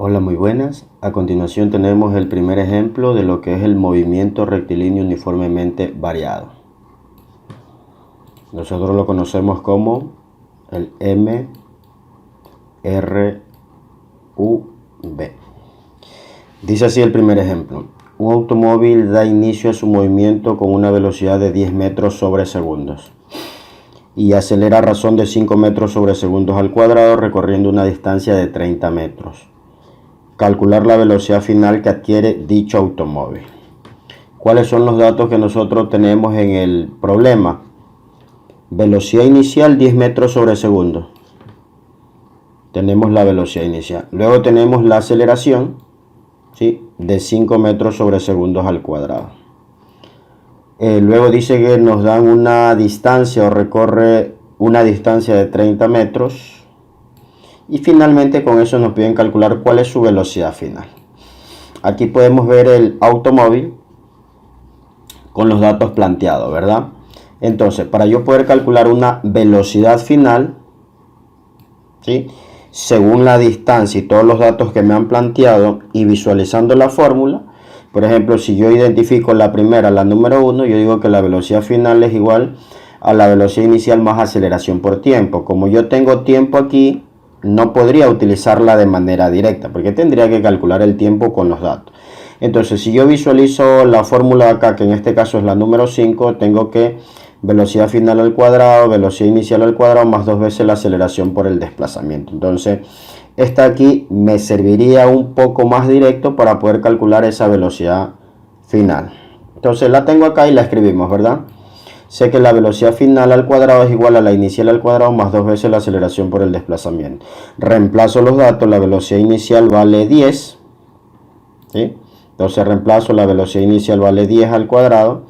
Hola, muy buenas. A continuación tenemos el primer ejemplo de lo que es el movimiento rectilíneo uniformemente variado. Nosotros lo conocemos como el MRUV. Dice así el primer ejemplo. Un automóvil da inicio a su movimiento con una velocidad de 10 metros sobre segundos y acelera a razón de 5 metros sobre segundos al cuadrado recorriendo una distancia de 30 metros. Calcular la velocidad final que adquiere dicho automóvil. ¿Cuáles son los datos que nosotros tenemos en el problema? Velocidad inicial 10 metros sobre segundo. Tenemos la velocidad inicial. Luego tenemos la aceleración, ¿sí?, de 5 metros sobre segundos al cuadrado. Luego dice que nos dan una distancia o recorre una distancia de 30 metros. Y finalmente con eso nos piden calcular cuál es su velocidad final. Aquí podemos ver el automóvil con los datos planteados, ¿verdad? Entonces, para yo poder calcular una velocidad final, ¿sí?, según la distancia y todos los datos que me han planteado y visualizando la fórmula, por ejemplo, si yo identifico la primera, la número 1, yo digo que la velocidad final es igual a la velocidad inicial más aceleración por tiempo. Como yo tengo tiempo aquí, no podría utilizarla de manera directa porque tendría que calcular el tiempo con los datos. Entonces, si yo visualizo la fórmula de acá, que en este caso es la número 5, tengo que velocidad final al cuadrado, velocidad inicial al cuadrado, más 2 veces la aceleración por el desplazamiento. Entonces, esta aquí me serviría un poco más directo para poder calcular esa velocidad final. Entonces, la tengo acá y la escribimos, ¿verdad? Sé que la velocidad final al cuadrado es igual a la inicial al cuadrado más 2 veces la aceleración por el desplazamiento. Reemplazo los datos, la velocidad inicial vale 10, ¿sí? Entonces reemplazo la velocidad inicial vale 10 al cuadrado,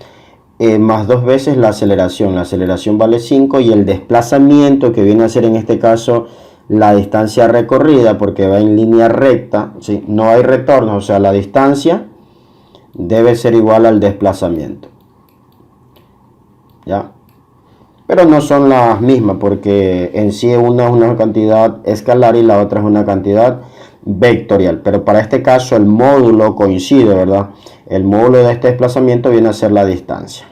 más 2 veces la aceleración vale 5 y el desplazamiento, que viene a ser en este caso la distancia recorrida, porque va en línea recta, ¿sí?, no hay retorno, o sea, la distancia debe ser igual al desplazamiento. ¿Ya? Pero no son las mismas porque en sí una es una cantidad escalar y la otra es una cantidad vectorial, pero para este caso el módulo coincide, ¿verdad? El módulo de este desplazamiento viene a ser la distancia.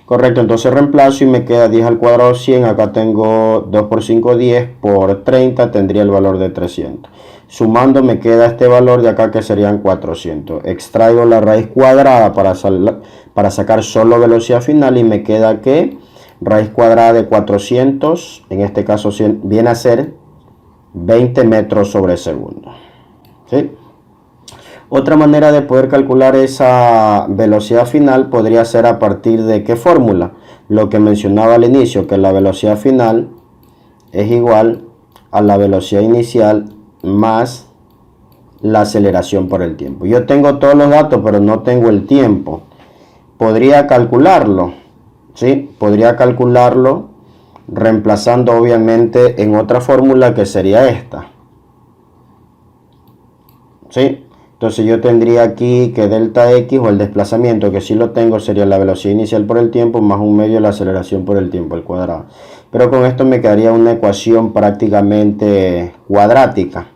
Correcto, entonces reemplazo y me queda 10 al cuadrado 100, acá tengo 2 por 5, 10 por 30, tendría el valor de 300. Sumando me queda este valor de acá que serían 400. Extraigo la raíz cuadrada para sacar solo velocidad final y me queda que raíz cuadrada de 400, en este caso viene a ser 20 metros sobre segundo. ¿Sí? Otra manera de poder calcular esa velocidad final podría ser a partir de qué fórmula. Lo que mencionaba al inicio, que la velocidad final es igual a la velocidad inicial más la aceleración por el tiempo. Yo tengo todos los datos, pero no tengo el tiempo. Podría calcularlo, ¿sí? Podría calcularlo reemplazando obviamente en otra fórmula que sería esta, ¿sí? Entonces yo tendría aquí que delta x o el desplazamiento, que si lo tengo, sería la velocidad inicial por el tiempo más 1 medio la aceleración por el tiempo al cuadrado. Pero con esto me quedaría una ecuación prácticamente cuadrática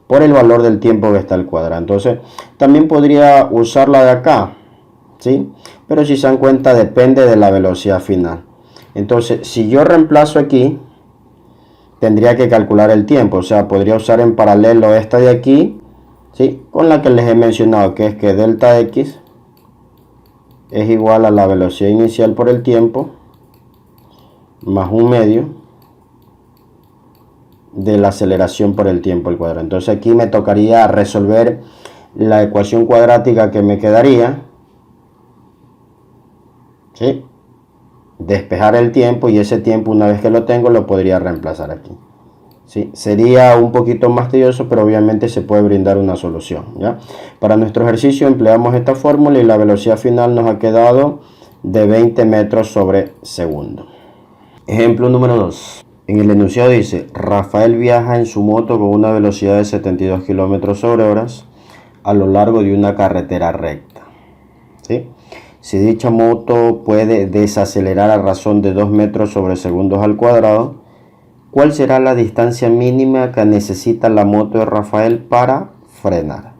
por el valor del tiempo que está al cuadrado. Entonces también podría usarla de acá, ¿sí? Pero si se dan cuenta depende de la velocidad final. Entonces si yo reemplazo aquí, tendría que calcular el tiempo, o sea, podría usar en paralelo esta de aquí, ¿sí?, con la que les he mencionado, que es que delta x es igual a la velocidad inicial por el tiempo más 1 medio de la aceleración por el tiempo al cuadrado. Entonces aquí me tocaría resolver la ecuación cuadrática que me quedaría, ¿sí?, despejar el tiempo, y ese tiempo, una vez que lo tengo, lo podría reemplazar aquí. ¿Sí? Sería un poquito más tedioso, pero obviamente se puede brindar una solución, ¿ya? Para nuestro ejercicio empleamos esta fórmula y la velocidad final nos ha quedado de 20 metros sobre segundo. Ejemplo número 2. En el enunciado dice: Rafael viaja en su moto con una velocidad de 72 km sobre horas a lo largo de una carretera recta. ¿Sí? Si dicha moto puede desacelerar a razón de 2 metros sobre segundos al cuadrado, ¿cuál será la distancia mínima que necesita la moto de Rafael para frenar.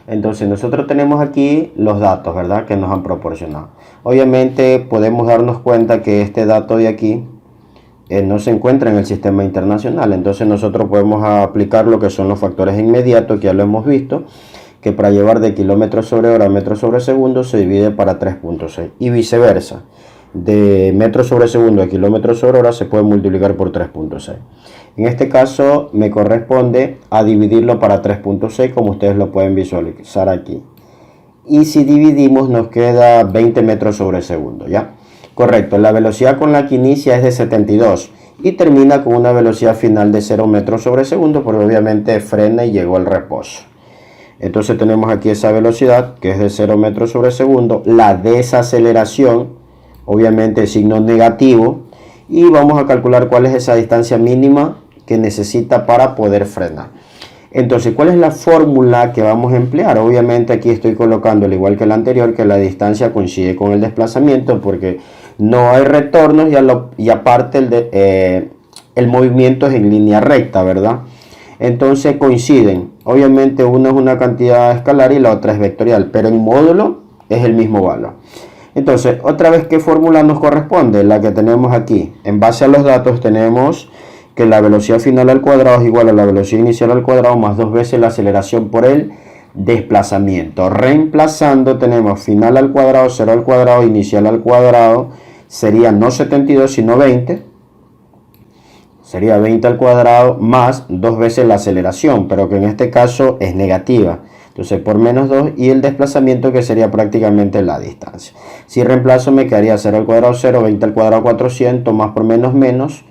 Entonces nosotros tenemos aquí los datos, ¿verdad?, que nos han proporcionado. Obviamente podemos darnos cuenta que este dato de aquí no se encuentra en el sistema internacional. Entonces nosotros podemos aplicar lo que son los factores inmediatos, que ya lo hemos visto, que para llevar de kilómetros sobre hora a metros sobre segundo se divide para 3.6 y viceversa. De metros sobre segundo a kilómetros sobre hora se puede multiplicar por 3.6. En este caso me corresponde a dividirlo para 3.6, como ustedes lo pueden visualizar aquí. Y si dividimos nos queda 20 metros sobre segundo, ¿ya? Correcto, la velocidad con la que inicia es de 72 y termina con una velocidad final de 0 metros sobre segundo, porque obviamente frena y llegó al reposo. Entonces tenemos aquí esa velocidad que es de 0 metros sobre segundo, la desaceleración, obviamente signo negativo, y vamos a calcular cuál es esa distancia mínima que necesita para poder frenar. Entonces, ¿cuál es la fórmula que vamos a emplear? Obviamente aquí estoy colocando, al igual que la anterior, que la distancia coincide con el desplazamiento, porque no hay retornos y aparte el movimiento es en línea recta, ¿verdad? Entonces coinciden. Obviamente una es una cantidad escalar y la otra es vectorial, pero en módulo es el mismo valor. Entonces, otra vez, ¿qué fórmula nos corresponde? La que tenemos aquí. En base a los datos tenemos que la velocidad final al cuadrado es igual a la velocidad inicial al cuadrado más 2 veces la aceleración por el desplazamiento. Reemplazando tenemos final al cuadrado, 0 al cuadrado, inicial al cuadrado, sería no 72 sino 20. Sería 20 al cuadrado más 2 veces la aceleración, pero que en este caso es negativa. Entonces por menos 2 y el desplazamiento, que sería prácticamente la distancia. Si reemplazo me quedaría 0 al cuadrado 0, 20 al cuadrado 400, más por menos menos,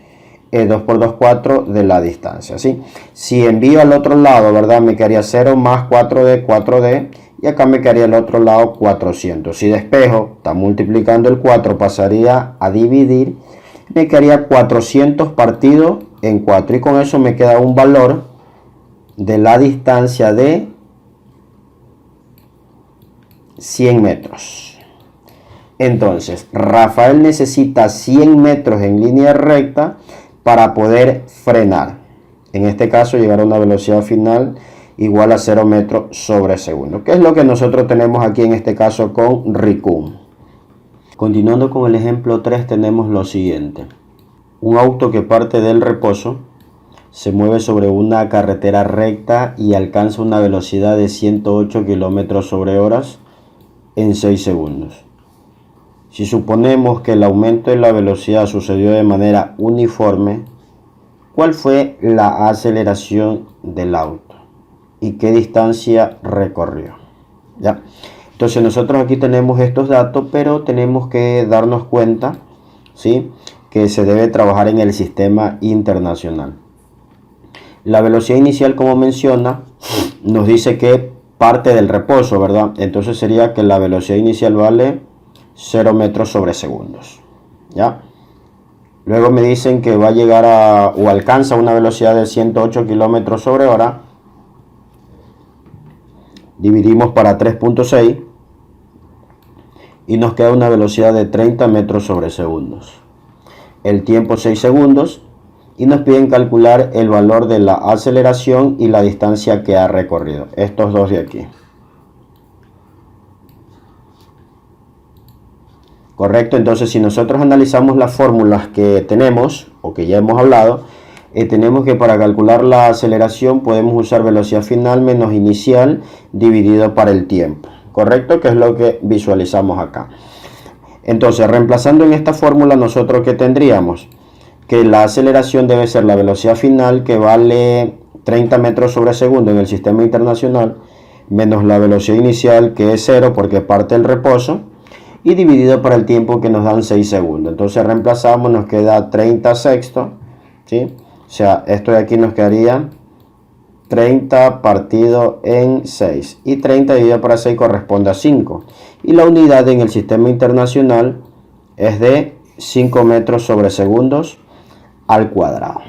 2 por 2, 4 de la distancia, ¿sí? Si envío al otro lado, ¿verdad?, me quedaría 0 más 4D, 4D, y acá me quedaría al otro lado 400. Si despejo, está multiplicando el 4, pasaría a dividir, me quedaría 400 partido en 4, y con eso me queda un valor de la distancia de 100 metros. Entonces, Rafael necesita 100 metros en línea recta para poder frenar. En este caso, llegar a una velocidad final igual a 0 metros sobre segundo, que es lo que nosotros tenemos aquí en este caso con Rikun. Continuando con el ejemplo 3, tenemos lo siguiente. Un auto que parte del reposo se mueve sobre una carretera recta y alcanza una velocidad de 108 km sobre horas en 6 segundos. Si suponemos que el aumento de la velocidad sucedió de manera uniforme, ¿cuál fue la aceleración del auto y qué distancia recorrió? ¿Ya? Entonces nosotros aquí tenemos estos datos, pero tenemos que darnos cuenta, ¿sí?, que se debe trabajar en el sistema internacional. La velocidad inicial, como menciona, nos dice que parte del reposo, ¿verdad? Entonces sería que la velocidad inicial vale 0 metros sobre segundos, ¿ya? Luego me dicen que va a llegar o alcanza una velocidad de 108 km sobre hora. Dividimos para 3.6 y nos queda una velocidad de 30 metros sobre segundos. El tiempo 6 segundos y nos piden calcular el valor de la aceleración y la distancia que ha recorrido. Estos dos de aquí. Correcto, entonces si nosotros analizamos las fórmulas que tenemos o que ya hemos hablado, tenemos que para calcular la aceleración podemos usar velocidad final menos inicial dividido para el tiempo. Correcto, que es lo que visualizamos acá. Entonces, reemplazando en esta fórmula, nosotros ¿qué tendríamos? Que la aceleración debe ser la velocidad final, que vale 30 metros sobre segundo en el sistema internacional, menos la velocidad inicial, que es 0 porque parte del reposo, y dividido por el tiempo, que nos dan 6 segundos. Entonces reemplazamos, nos queda 30 sextos, ¿sí? O sea, esto de aquí nos quedaría 30 partido en 6. Y 30 dividido por 6 corresponde a 5. Y la unidad en el sistema internacional es de 5 metros sobre segundos al cuadrado.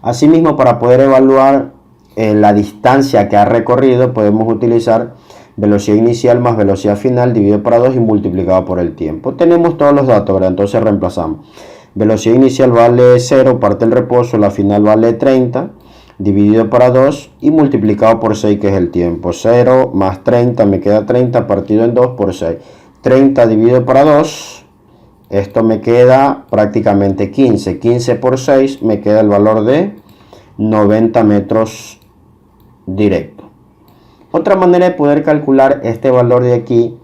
Asimismo, para poder evaluar la distancia que ha recorrido, podemos utilizar velocidad inicial más velocidad final dividido por 2 y multiplicado por el tiempo. Tenemos todos los datos, ¿verdad? Entonces reemplazamos. Velocidad inicial vale 0, parte el reposo, la final vale 30. dividido para 2 y multiplicado por 6, que es el tiempo. 0 más 30, me queda 30 partido en 2 por 6. 30 dividido para 2, esto me queda prácticamente 15. 15 por 6 me queda el valor de 90 metros directo. Otra manera de poder calcular este valor de aquí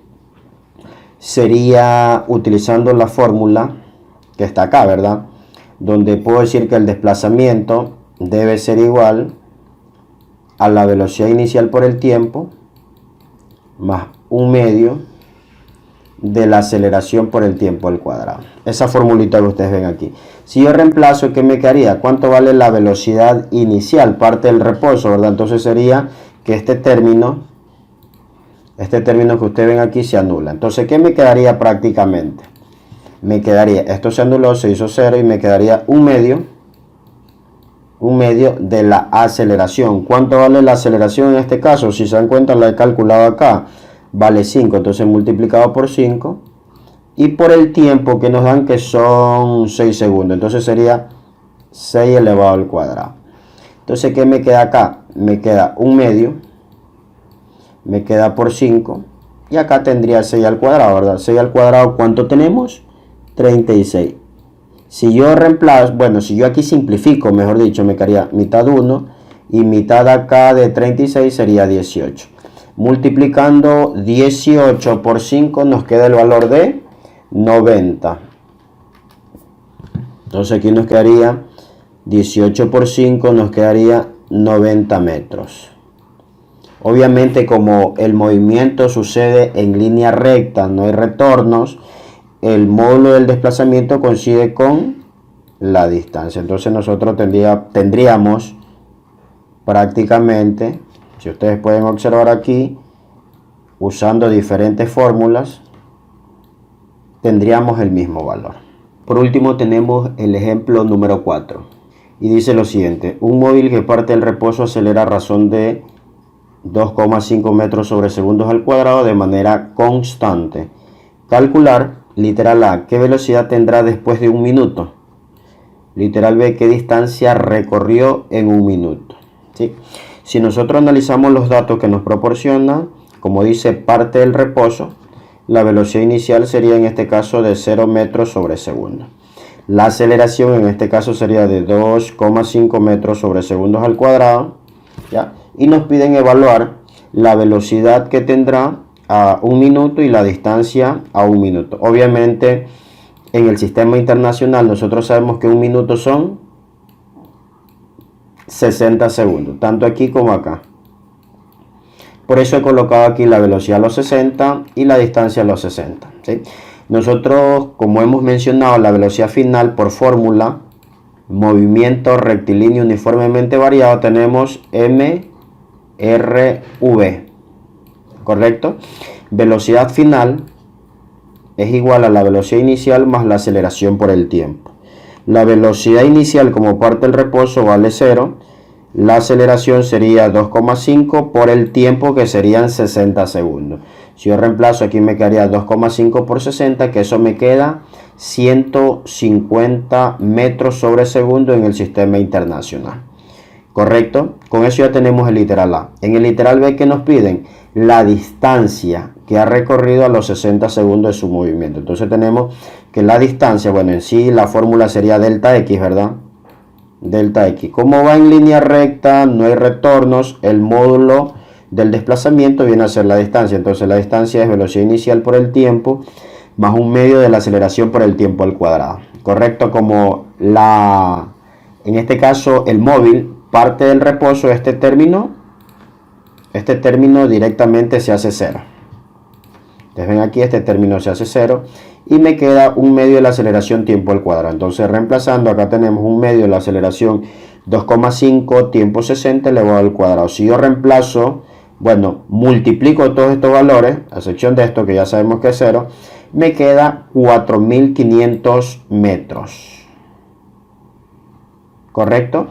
sería utilizando la fórmula que está acá, ¿verdad? Donde puedo decir que el desplazamiento debe ser igual a la velocidad inicial por el tiempo más un medio de la aceleración por el tiempo al cuadrado. Esa formulita que ustedes ven aquí. Si yo reemplazo, ¿qué me quedaría? ¿Cuánto vale la velocidad inicial? Parte del reposo, ¿verdad? Entonces sería que este término que ustedes ven aquí se anula. Entonces, ¿qué me quedaría prácticamente? Me quedaría, esto se anuló, se hizo 0 y me quedaría un medio de la aceleración. ¿Cuánto vale la aceleración en este caso? Si se dan cuenta, la he calculado acá. Vale 5, entonces multiplicado por 5 y por el tiempo que nos dan, que son 6 segundos, entonces sería 6 elevado al cuadrado. Entonces, ¿qué me queda acá? Me queda un medio, me queda por 5 y acá tendría 6 al cuadrado, ¿verdad? 6 al cuadrado, ¿cuánto tenemos? 36. Si yo reemplazo, bueno, si yo aquí simplifico, mejor dicho, me quedaría mitad 1 y mitad acá de 36 sería 18. Multiplicando 18 por 5 nos queda el valor de 90. Entonces aquí nos quedaría 18 por 5, nos quedaría 90 metros. Obviamente, como el movimiento sucede en línea recta, no hay retornos, el módulo del desplazamiento coincide con la distancia. Entonces nosotros tendríamos prácticamente, si ustedes pueden observar aquí, usando diferentes fórmulas, tendríamos el mismo valor. Por último tenemos el ejemplo número 4 y dice lo siguiente: un móvil que parte del reposo acelera a razón de 2,5 metros sobre segundos al cuadrado de manera constante. Calcular, literal A, qué velocidad tendrá después de un minuto. Literal B, qué distancia recorrió en un minuto. ¿Sí? Si nosotros analizamos los datos que nos proporciona, como dice parte del reposo, la velocidad inicial sería en este caso de 0 metros sobre segundo. La aceleración en este caso sería de 2,5 metros sobre segundos al cuadrado, ¿ya? Y nos piden evaluar la velocidad que tendrá a un minuto y la distancia a un minuto. Obviamente, en el sistema internacional nosotros sabemos que un minuto son 60 segundos, tanto aquí como acá. Por eso he colocado aquí la velocidad a los 60 y la distancia a los 60. ¿Sí? Nosotros, como hemos mencionado, la velocidad final por fórmula, movimiento rectilíneo uniformemente variado, tenemos mRV. ¿Correcto? Velocidad final es igual a la velocidad inicial más la aceleración por el tiempo. La velocidad inicial como parte del reposo vale 0. La aceleración sería 2,5 por el tiempo, que serían 60 segundos. Si yo reemplazo aquí, me quedaría 2,5 por 60, que eso me queda 150 metros sobre segundo en el sistema internacional. ¿Correcto? Con eso ya tenemos el literal A. En el literal B, ¿qué nos piden? La distancia que ha recorrido a los 60 segundos de su movimiento. Entonces tenemos que la distancia, bueno, en sí la fórmula sería delta X, ¿verdad? Delta X. Como va en línea recta, no hay retornos, el módulo del desplazamiento viene a ser la distancia. Entonces la distancia es velocidad inicial por el tiempo más un medio de la aceleración por el tiempo al cuadrado. Correcto, como en este caso el móvil parte del reposo, este término directamente se hace 0. Ustedes ven aquí, este término se hace 0 y me queda un medio de la aceleración tiempo al cuadrado. Entonces, reemplazando, acá tenemos un medio de la aceleración 2,5 tiempo 60 elevado al cuadrado. Si yo reemplazo, bueno, multiplico todos estos valores, a excepción de esto que ya sabemos que es 0, me queda 4.500 metros. ¿Correcto?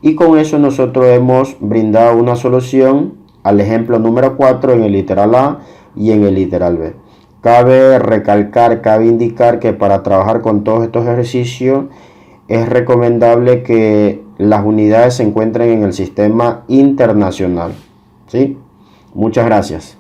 Y con eso nosotros hemos brindado una solución al ejemplo número 4 en el literal A y en el literal B. Cabe recalcar, cabe indicar que para trabajar con todos estos ejercicios es recomendable que las unidades se encuentren en el sistema internacional. ¿Sí? Muchas gracias.